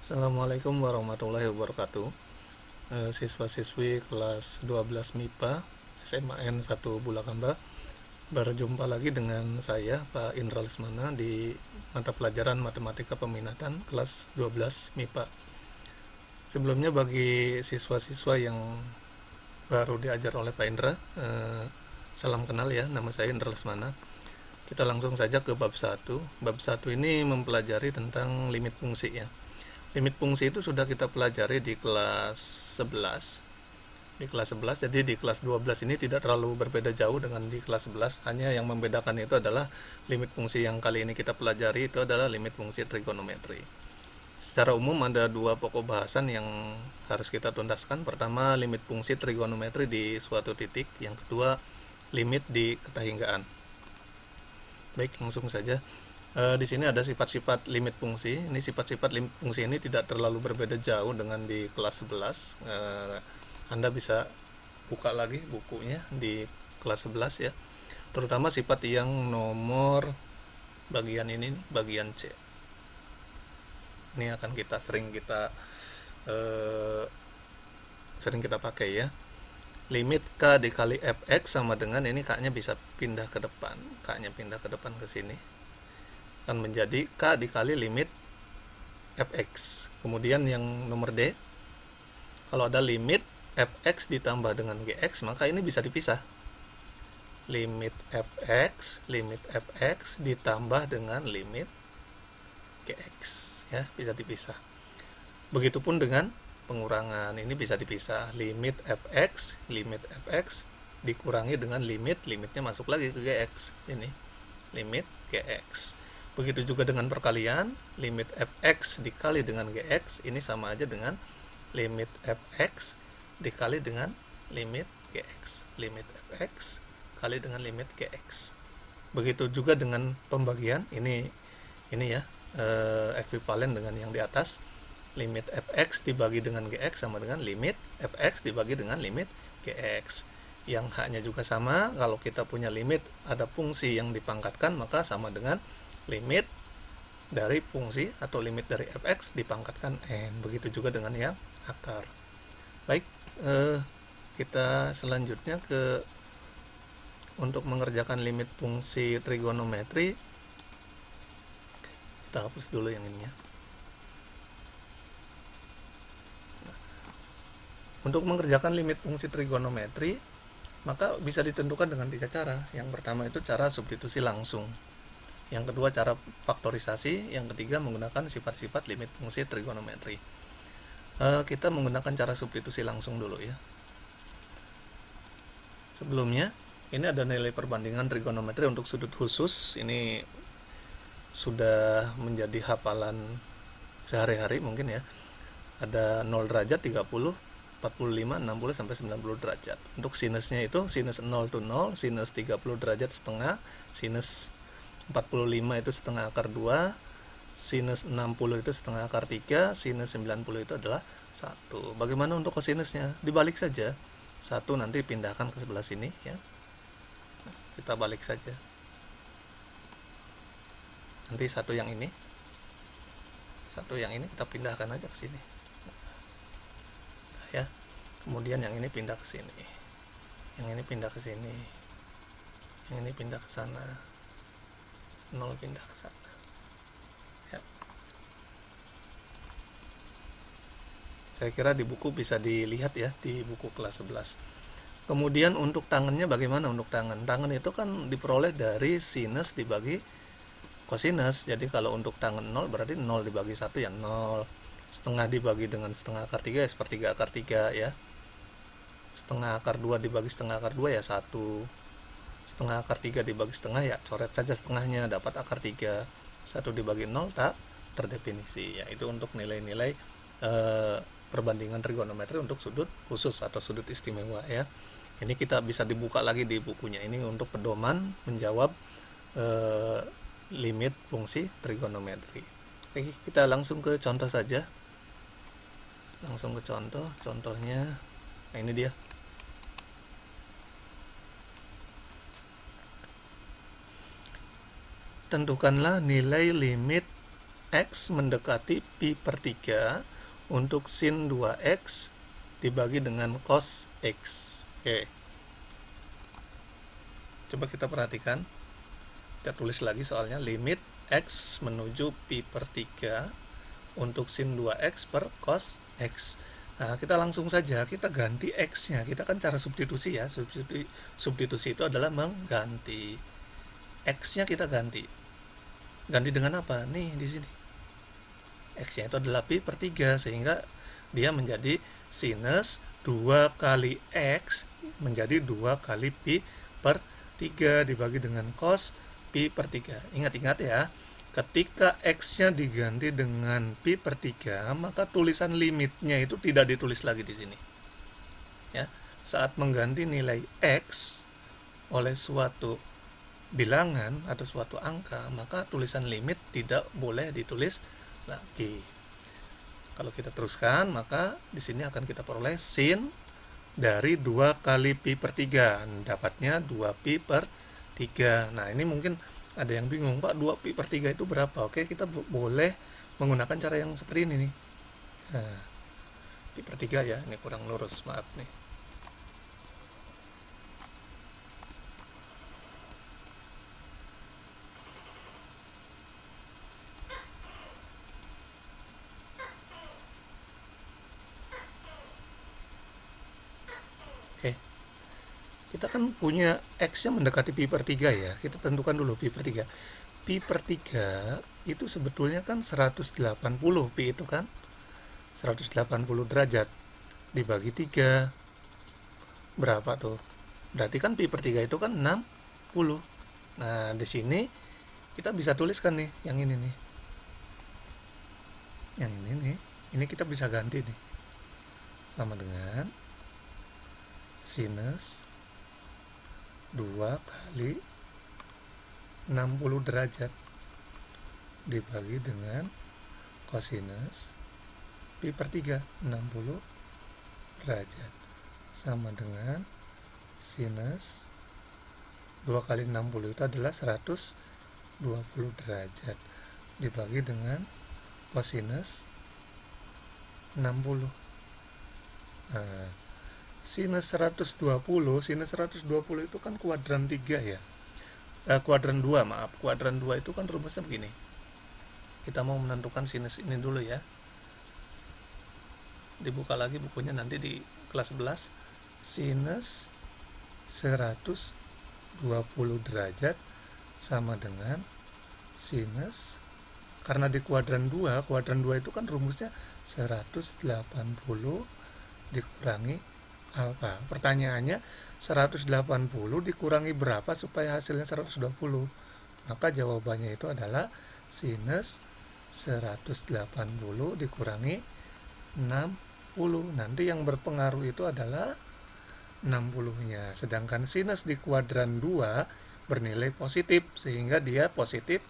Assalamualaikum warahmatullahi wabarakatuh. Siswa-siswi kelas 12 MIPA SMAN 1 Bulakamba, berjumpa lagi dengan saya Pak Indra Lesmana di mata pelajaran Matematika Peminatan kelas 12 MIPA. Sebelumnya bagi siswa-siswa yang baru diajar oleh Pak Indra, salam kenal ya, nama saya Indra Lesmana. Kita langsung saja ke bab 1. Bab 1 ini mempelajari tentang limit fungsi ya. Limit fungsi itu sudah kita pelajari di kelas 11. Jadi di kelas 12 ini tidak terlalu berbeda jauh dengan di kelas 11. Hanya yang membedakan itu adalah limit fungsi yang kali ini kita pelajari itu adalah limit fungsi trigonometri. Secara umum ada dua pokok bahasan yang harus kita tuntaskan. Pertama, limit fungsi trigonometri di suatu titik. Yang kedua, limit di ketahinggaan. Baik, langsung saja. Di sini ada sifat-sifat limit fungsi. Ini sifat-sifat limit fungsi ini tidak terlalu berbeda jauh dengan di kelas 11. Anda bisa buka lagi bukunya di kelas 11 ya. Terutama sifat yang nomor bagian ini, bagian C. Ini akan sering kita pakai ya. Limit K dikali Fx sama dengan ini K-nya bisa pindah ke depan. K-nya pindah ke depan ke sini. Akan menjadi K dikali limit Fx. Kemudian yang nomor D, kalau ada limit Fx ditambah dengan Gx, maka ini bisa dipisah. Limit Fx ditambah dengan limit Gx ya, bisa dipisah. Begitupun dengan pengurangan, ini bisa dipisah. Limit Fx dikurangi dengan limitnya masuk lagi ke Gx. Ini limit Gx. Begitu juga dengan perkalian, limit Fx dikali dengan Gx ini sama aja dengan limit Fx dikali dengan limit Gx. Limit Fx kali dengan limit Gx. Begitu juga dengan pembagian, ini ya, ekuivalen dengan yang di atas. Limit Fx dibagi dengan Gx sama dengan limit Fx dibagi dengan limit Gx. Yang haknya juga sama, kalau kita punya limit ada fungsi yang dipangkatkan, maka sama dengan limit dari fungsi atau limit dari Fx dipangkatkan n. Begitu juga dengan yang akar. Baik, kita selanjutnya untuk mengerjakan limit fungsi trigonometri. Kita hapus dulu yang ininya. Untuk mengerjakan limit fungsi trigonometri, maka bisa ditentukan dengan 3 cara. Yang pertama itu cara substitusi langsung. Yang kedua cara faktorisasi. Yang ketiga menggunakan sifat-sifat limit fungsi trigonometri. Kita menggunakan cara substitusi langsung dulu ya. Sebelumnya, ini ada nilai perbandingan trigonometri untuk sudut khusus. Ini sudah menjadi hafalan sehari-hari mungkin ya. Ada 0 derajat, 30, 45, 60 sampai 90 derajat. Untuk sinusnya itu sinus 0 to 0, sinus 30 derajat setengah, sinus 45 itu setengah akar 2, sinus 60 itu setengah akar 3, sinus 90 itu adalah 1. Bagaimana untuk kosinusnya? Dibalik saja. 1 nanti pindahkan ke sebelah sini ya. Kita balik saja. Nanti satu yang ini kita pindahkan aja ke sini. Ya. Kemudian yang ini pindah ke sini. Yang ini pindah ke sini. Yang ini pindah ke sana. 0 pindah ke sana. Ya. Saya kira di buku bisa dilihat ya, di buku kelas 11. Kemudian untuk tangannya bagaimana untuk tangan? Tangan itu kan diperoleh dari sinus dibagi kosinus. Jadi kalau untuk tangan 0 berarti 0 dibagi 1 ya 0. Setengah dibagi dengan setengah akar 3 ya sepertiga akar 3 ya. Setengah akar 2 dibagi setengah akar 2 ya 1. Setengah akar 3 dibagi setengah ya coret saja setengahnya, dapat akar 3. 1 dibagi 0 tak terdefinisi ya. Itu untuk nilai-nilai perbandingan trigonometri untuk sudut khusus atau sudut istimewa ya. Ini kita bisa dibuka lagi di bukunya. Ini untuk pedoman menjawab limit fungsi trigonometri. Oke, kita langsung ke contoh saja. Langsung ke contohnya. Nah, ini dia. Tentukanlah nilai limit X mendekati pi per 3 untuk sin 2X dibagi dengan cos X. Oke. Coba kita perhatikan. Kita tulis lagi soalnya, limit X menuju pi per 3 untuk sin 2X per cos X. Nah, kita langsung saja, kita ganti X-nya. Kita kan cara substitusi ya. Substitusi itu adalah mengganti. X-nya kita ganti. Ganti dengan apa? Nih, di sini. X-nya itu adalah pi per 3, sehingga dia menjadi sinus 2 kali X menjadi 2 kali pi per 3 dibagi dengan cos pi per 3. Ingat-ingat ya, ketika X-nya diganti dengan pi per 3, maka tulisan limitnya itu tidak ditulis lagi di sini. Ya, saat mengganti nilai X oleh suatu bilangan atau suatu angka, maka tulisan limit tidak boleh ditulis lagi. Kalau kita teruskan, maka di sini akan kita peroleh sin dari 2 kali pi per 3. Dapatnya 2 pi per 3. Nah, ini mungkin ada yang bingung, Pak, 2 pi per 3 itu berapa? Oke, kita boleh menggunakan cara yang seperti ini nih. Nah, pi per 3 ya, ini kurang lurus, maaf nih. Oke. Kita kan punya X-nya mendekati pi per 3 ya. Kita tentukan dulu pi per 3. Pi per 3 itu sebetulnya kan 180 pi itu kan. 180 derajat dibagi 3. Berapa tuh? Berarti kan pi per 3 itu kan 60. Nah, di sini kita bisa tuliskan nih yang ini nih. Yang ini nih. Ini kita bisa ganti nih. Sama dengan sinus 2 kali 60 derajat dibagi dengan kosinus pi per 3, 60 derajat, sama dengan sinus 2 kali 60 itu adalah 120 derajat dibagi dengan kosinus 60. Nah, sinus 120 itu kan kuadran 3 ya. Kuadran 2, maaf. Kuadran 2 itu kan rumusnya begini. Kita mau menentukan sinus ini dulu ya. Dibuka lagi bukunya nanti di kelas 11. Sinus 120 derajat sama dengan sinus, karena di kuadran 2 itu kan rumusnya 180 dikurangi alfa. Pertanyaannya 180 dikurangi berapa supaya hasilnya 120? Maka jawabannya itu adalah sinus 180 dikurangi 60. Nanti yang berpengaruh itu adalah 60-nya. Sedangkan sinus di kuadran 2 bernilai positif, sehingga dia positif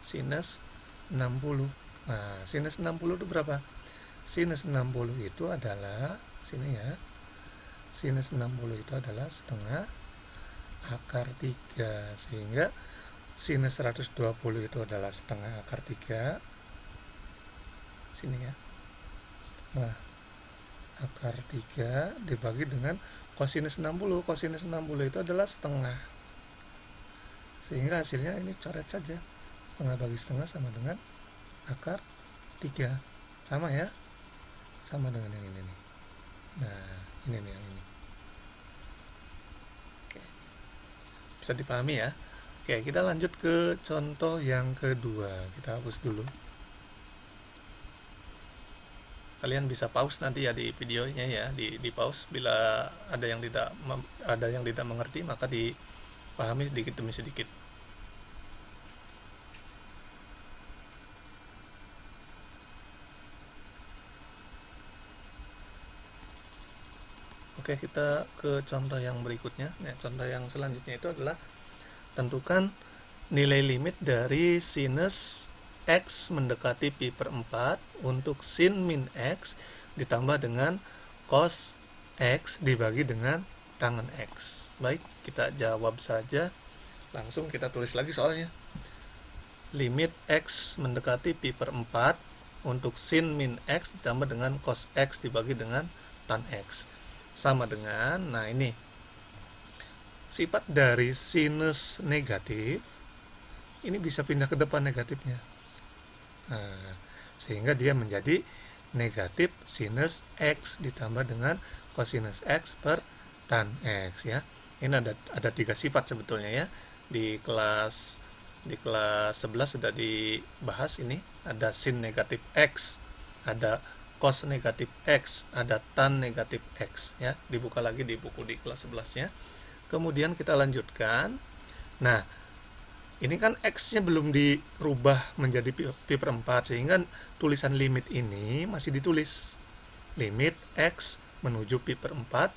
sinus 60. Nah, sinus 60 itu berapa? Sinus 60 itu adalah, sini ya, sinus 60 itu adalah setengah akar 3, sehingga sinus 120 itu adalah setengah akar 3, sini ya, setengah akar 3 dibagi dengan kosinus 60. Kosinus 60 itu adalah setengah, sehingga hasilnya ini coret saja, setengah bagi setengah sama dengan akar 3, sama ya, sama dengan yang ini nih. Nah, ini nih yang ini. Oke. Bisa dipahami ya. Oke, kita lanjut ke contoh yang kedua. Kita hapus dulu. Kalian bisa pause nanti ya di videonya ya, di pause bila ada yang tidak mengerti, maka dipahami sedikit demi sedikit. Oke, kita ke contoh yang berikutnya. Nah, contoh yang selanjutnya itu adalah tentukan nilai limit dari sinus X mendekati pi per 4 untuk sin min X ditambah dengan cos X dibagi dengan tangen X. Baik, kita jawab saja. Langsung kita tulis lagi soalnya. limit X mendekati pi per 4 untuk sin min X ditambah dengan cos X dibagi dengan tan X. Sama dengan, nah ini, sifat dari sinus negatif, ini bisa pindah ke depan negatifnya. Nah, sehingga dia menjadi negatif sinus X ditambah dengan cosinus X per tan X ya. Ini ada 3 sifat sebetulnya ya. Di kelas 11 sudah dibahas ini. Ada sin negatif X, ada cos negatif X, ada tan negatif X ya. Dibuka lagi di buku di kelas 11-nya. Kemudian kita lanjutkan. Nah, ini kan X-nya belum dirubah menjadi pi per 4, sehingga tulisan limit ini masih ditulis. Limit X menuju pi per 4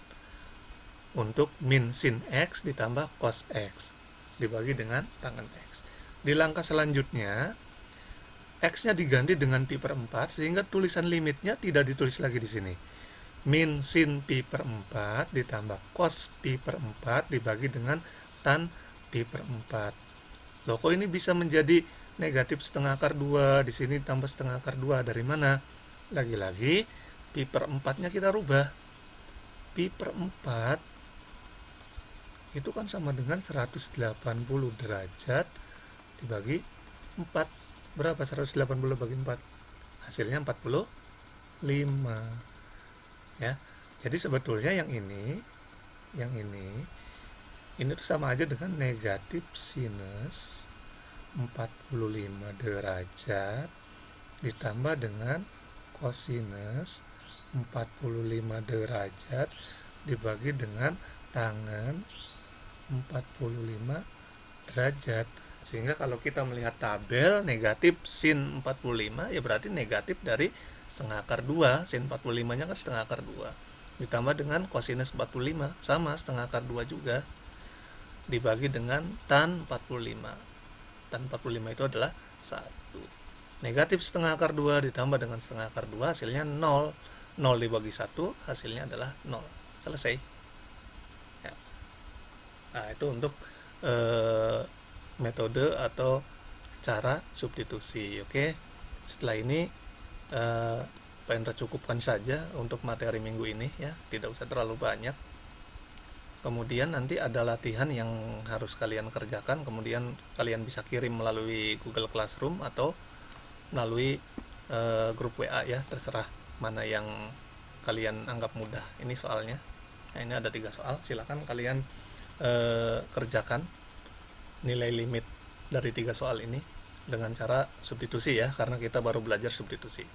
untuk min sin X ditambah cos X dibagi dengan tangen X. Di langkah selanjutnya, X-nya diganti dengan pi per 4, sehingga tulisan limitnya tidak ditulis lagi di sini. Min sin pi per 4 ditambah cos pi per 4 dibagi dengan tan pi per 4. Loh, kok ini bisa menjadi negatif setengah akar 2, di sini tambah setengah akar 2, dari mana? Lagi-lagi pi per 4-nya kita rubah. Pi per 4 itu kan sama dengan 180 derajat dibagi 4. Berapa 180 bagi 4? Hasilnya 45. Ya. Jadi sebetulnya yang ini tuh sama aja dengan negatif sinus 45 derajat ditambah dengan kosinus 45 derajat dibagi dengan tangen 45 derajat. Sehingga kalau kita melihat tabel negatif sin 45, ya berarti negatif dari setengah akar 2. Sin 45 nya kan setengah akar 2 ditambah dengan kosinus 45 sama setengah akar 2 juga dibagi dengan tan 45. Tan 45 itu adalah 1. Negatif setengah akar 2 ditambah dengan setengah akar 2 hasilnya 0. 0 dibagi 1 hasilnya adalah 0. Selesai ya. Nah, itu untuk metode atau cara substitusi. Oke. Setelah ini Pak Indra cukupkan saja untuk materi minggu ini ya, tidak usah terlalu banyak. Kemudian nanti ada latihan yang harus kalian kerjakan, kemudian kalian bisa kirim melalui Google Classroom atau melalui grup WA ya, terserah mana yang kalian anggap mudah. Ini soalnya. Nah, ini ada 3 soal, silakan kalian kerjakan nilai limit dari 3 soal ini dengan cara substitusi ya, karena kita baru belajar substitusi.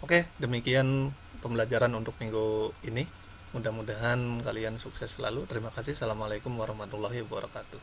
Oke, demikian pembelajaran untuk minggu ini. Mudah-mudahan kalian sukses selalu. Terima kasih. Assalamualaikum warahmatullahi wabarakatuh.